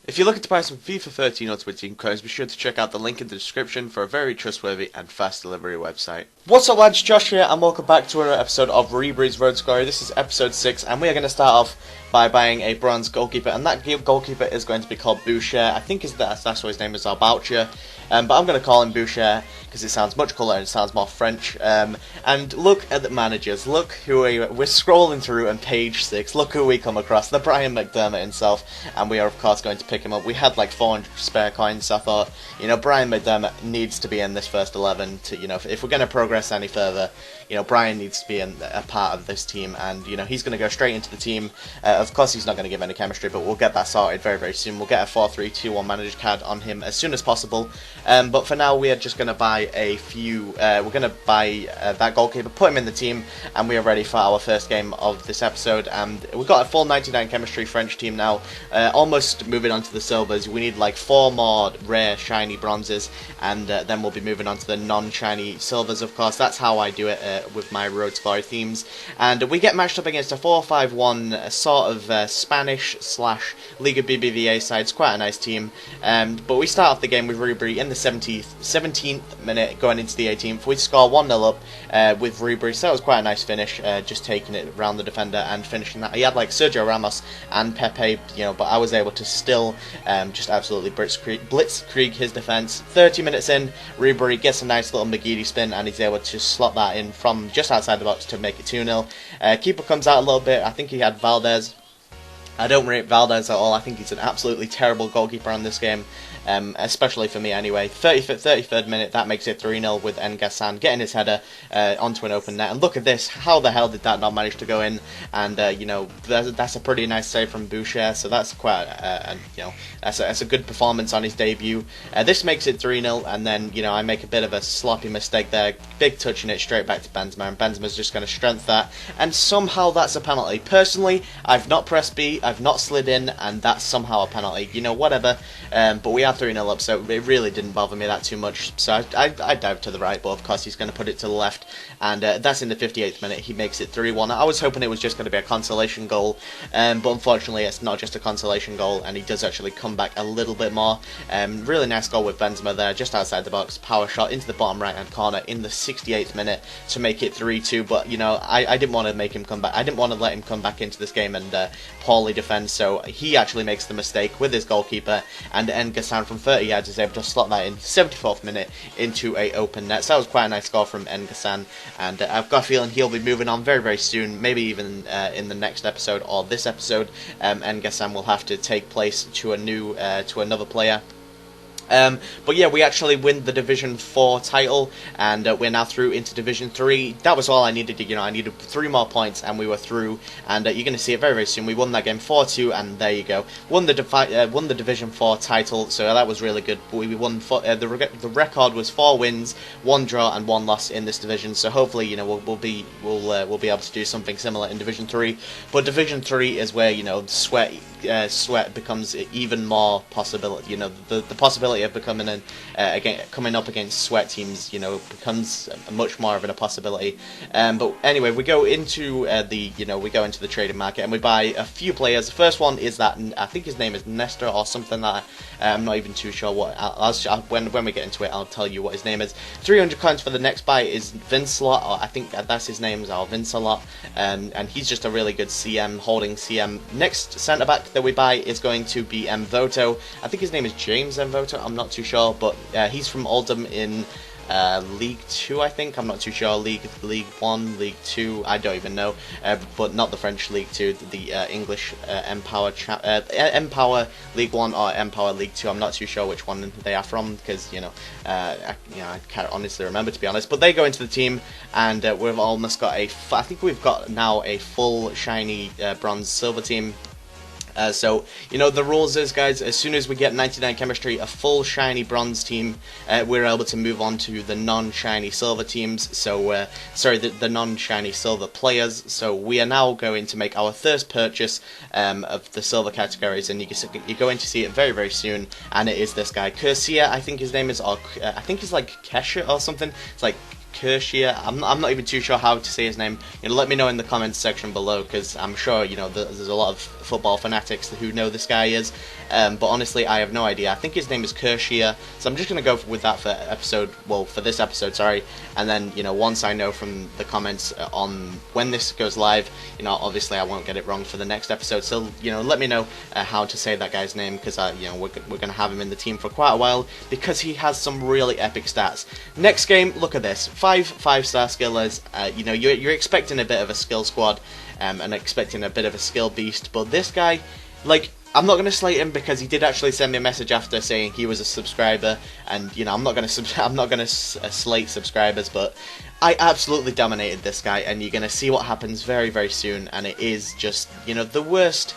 If you're looking to buy some FIFA 13 Ultimate Team codes, be sure to check out the link in the description for a very trustworthy and fast delivery website. What's up lads, Josh here, and welcome back to another episode of Ribery's Road Scorer. This is episode 6, and we are going to start off by buying a bronze goalkeeper, and that goalkeeper is going to be called Boucher. I think that's what his name is, or Boucher. But I'm going to call him Boucher because it sounds much cooler and it sounds more French. And look at the managers. Look who we're scrolling through on page 6. Look who we come across. The Brian McDermott himself. And we are, of course, going to pick him up. We had like 400 spare coins, so I thought, Brian McDermott needs to be in this first 11 to, if we're going to progress any further, Brian needs to be a part of this team. And, he's going to go straight into the team. Of course, he's not going to give any chemistry, but we'll get that sorted very, very soon. We'll get a 4-3-2-1 manager card on him as soon as possible. But for now, we are just going to buy a few. We're going to buy that goalkeeper, put him in the team, and we are ready for our first game of this episode. And we've got a full 99 chemistry French team now, almost moving on to the silvers. We need like 4 more rare shiny bronzes, and then we'll be moving on to the non-shiny silvers. Of course, that's how I do it with my Road to Glory themes. And we get matched up against a 4-5-1 sort of Spanish/Liga BBVA side. It's quite a nice team. But we start off the game with Ribery in the 17th minute, going into the 18th. We score 1-0 up with Ribery, so that was quite a nice finish, just taking it around the defender and finishing that. He had like Sergio Ramos and Pepe, but I was able to still just absolutely blitzkrieg his defence. 30 minutes in, Ribery gets a nice little McGeady spin, and he's able to slot that in from just outside the box to make it 2-0. Keeper comes out a little bit. I think he had Valdez. I don't rate Valdez at all. I think he's an absolutely terrible goalkeeper on this game, especially for me anyway. 33rd minute, that makes it 3-0 with N'Gassan getting his header onto an open net. And look at this, how the hell did that not manage to go in? And, that's a pretty nice save from Boucher, so that's quite, that's a good performance on his debut. This makes it 3-0, and then, I make a bit of a sloppy mistake there, big touching it straight back to Benzema, and Benzema's just going to strength that, and somehow that's a penalty. Personally, I've not pressed B, I've not slid in, and that's somehow a penalty. Whatever. But we are 3-0 up, so it really didn't bother me that too much. So I dived to the right, but of course he's going to put it to the left, and that's in the 58th minute. He makes it 3-1. I was hoping it was just going to be a consolation goal, but unfortunately it's not just a consolation goal, and he does actually come back a little bit more. Really nice goal with Benzema there, just outside the box, power shot into the bottom right-hand corner in the 68th minute to make it 3-2. But I didn't want to make him come back. I didn't want to let him come back into this game and poorly defend, so he actually makes the mistake with his goalkeeper, and N'Gassan from 30 yards is able to slot that in 74th minute into a open net. So that was quite a nice score from N'Gassan, and I've got a feeling he'll be moving on very, very soon, maybe even in the next episode or this episode. N'Gassan will have to take place to another player. But yeah, we actually win the Division 4 title, and we're now through into Division 3. That was all I needed to, I needed 3 more points, and we were through, and you're going to see it very, very soon. We won that game 4-2, and there you go. Won the Division 4 title, so that was really good. We won, the record was 4 wins, 1 draw, and 1 loss in this division, so hopefully, we'll be able to do something similar in Division 3. But Division 3 is where, sweat becomes even more possibility. The possibility of becoming coming up against sweat teams, becomes much more of a possibility. But anyway, we go into the trading market, and we buy a few players. The first one is that I think his name is Nestor or something like that. I'm not even too sure what. When we get into it, I'll tell you what his name is. 300 coins for the next buy is Vincelot, or I think that's his name, or Vincelot, and he's just a really good CM, holding CM. Next centre back that we buy is going to be Mvoto. I think his name is James Mvoto, I'm not too sure, but he's from Oldham in League 2, I think. I'm not too sure. League 1, League 2, I don't even know. But not the French League 2, the English Empower League 1 or Empower League 2. I'm not too sure which one they are from, because I can't honestly remember, to be honest. But they go into the team, and we've almost got I think we've got now a full shiny bronze silver team. So, you know, the rules is, guys, as soon as we get 99 chemistry, a full shiny bronze team, we're able to move on to the non-shiny silver teams. So, sorry, the non-shiny silver players. So we are now going to make our first purchase of the silver categories, and you're going to see it very, very soon. And it is this guy, Cursia, I think his name is, or I think he's like Kesha or something. It's like Kershia. I'm not even too sure how to say his name. You know, let me know in the comments section below, because I'm sure, you know, there's a lot of football fanatics who know this guy is. But honestly, I have no idea. I think his name is Kershia, so I'm just gonna go with that for this episode, sorry. And then, you know, once I know from the comments on when this goes live, you know, obviously I won't get it wrong for the next episode. So, you know, let me know how to say that guy's name, because you know, we're gonna have him in the team for quite a while, because he has some really epic stats. Next game, look at this. 5-star skillers. You know, you're expecting a bit of a skill squad, and expecting a bit of a skill beast, but this guy, like, I'm not going to slate him because he did actually send me a message after saying he was a subscriber, and you know, I'm not going to slate subscribers, but I absolutely dominated this guy, and you're going to see what happens very, very soon. And it is just, you know, the worst.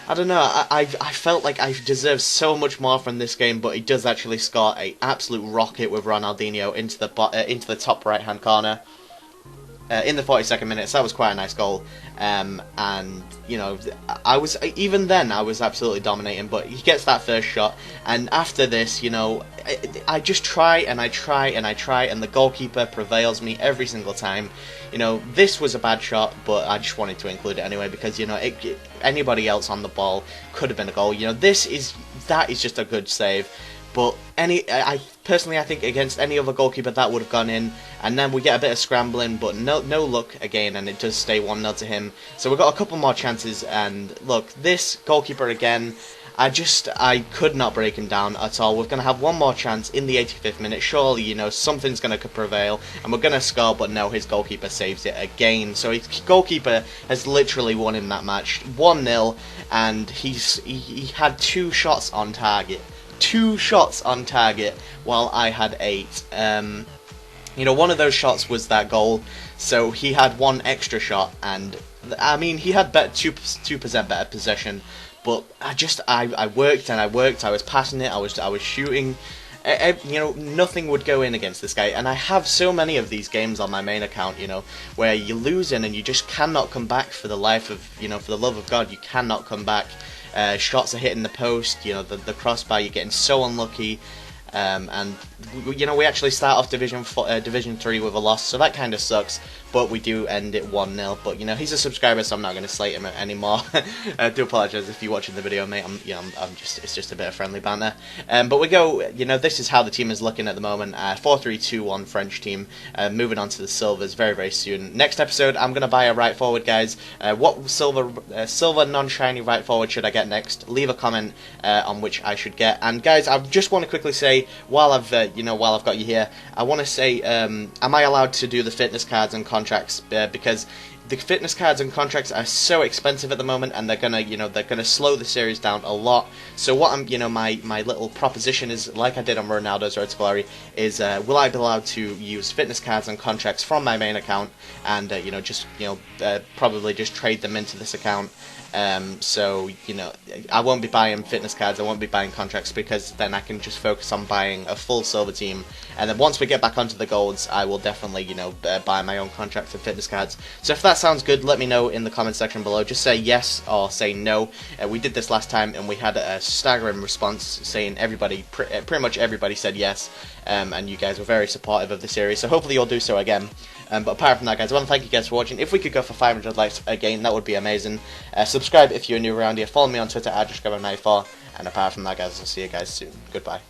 I don't know, I felt like I deserved so much more from this game, but he does actually score a absolute rocket with Ronaldinho into the top right hand corner in the 42nd minute. So that was quite a nice goal. And you know, I was absolutely dominating, but he gets that first shot, and after this, you know, I just try and I try and I try, and the goalkeeper prevails me every single time. You know, this was a bad shot, but I just wanted to include it anyway, because, you know, anybody else on the ball could have been a goal. You know, that is just a good save. But I personally think against any other goalkeeper that would have gone in, and then we get a bit of scrambling, but no luck again, and it does stay 1-0 to him. So we've got a couple more chances, and look, this goalkeeper again, I could not break him down at all. We're going to have one more chance in the 85th minute. Surely, you know, something's going to prevail, and we're going to score, but no, his goalkeeper saves it again. So his goalkeeper has literally won him that match, 1-0, and he had 2 shots on target. 2 shots on target, while I had 8. You know, one of those shots was that goal, so he had 1 extra shot, and I mean, he had 2% better possession, but I worked and I worked. I was passing it, I was shooting. You know, nothing would go in against this guy, and I have so many of these games on my main account, you know, where you're losing and you just cannot come back for the life of, you know, for the love of God, you cannot come back. Shots are hitting the post, you know, the crossbar, you're getting so unlucky. And you know, we actually start off Division 3 with a loss, so that kind of sucks. But we do end it 1-0. But you know, he's a subscriber, so I'm not going to slate him anymore. I do apologise if you're watching the video, mate. It's just a bit of friendly banter. But we go. You know, this is how the team is looking at the moment. 4-3-2-1 French team. Moving on to the silvers very, very soon. Next episode, I'm going to buy a right forward, guys. What silver non-shiny right forward should I get next? Leave a comment on which I should get. And guys, I just want to quickly say, while I've got you here, I want to say, am I allowed to do the fitness cards and contracts? Because the fitness cards and contracts are so expensive at the moment, and they're gonna slow the series down a lot. So what my little proposition is, like I did on Ronaldo's Road to Glory, is will I be allowed to use fitness cards and contracts from my main account, and probably just trade them into this account. So, you know, I won't be buying fitness cards, I won't be buying contracts, because then I can just focus on buying a full silver team. And then once we get back onto the golds, I will definitely, you know, buy my own contracts and fitness cards. So if that sounds good, let me know in the comment section below. Just say yes or say no. We did this last time, and we had a staggering response saying pretty much everybody said yes. And you guys were very supportive of the series, so hopefully you'll do so again. But apart from that, guys, I want to thank you guys for watching. If we could go for 500 likes again, that would be amazing. Subscribe if you're new around here. Follow me on Twitter at @JustGrabber94. And apart from that, guys, I'll see you guys soon. Goodbye.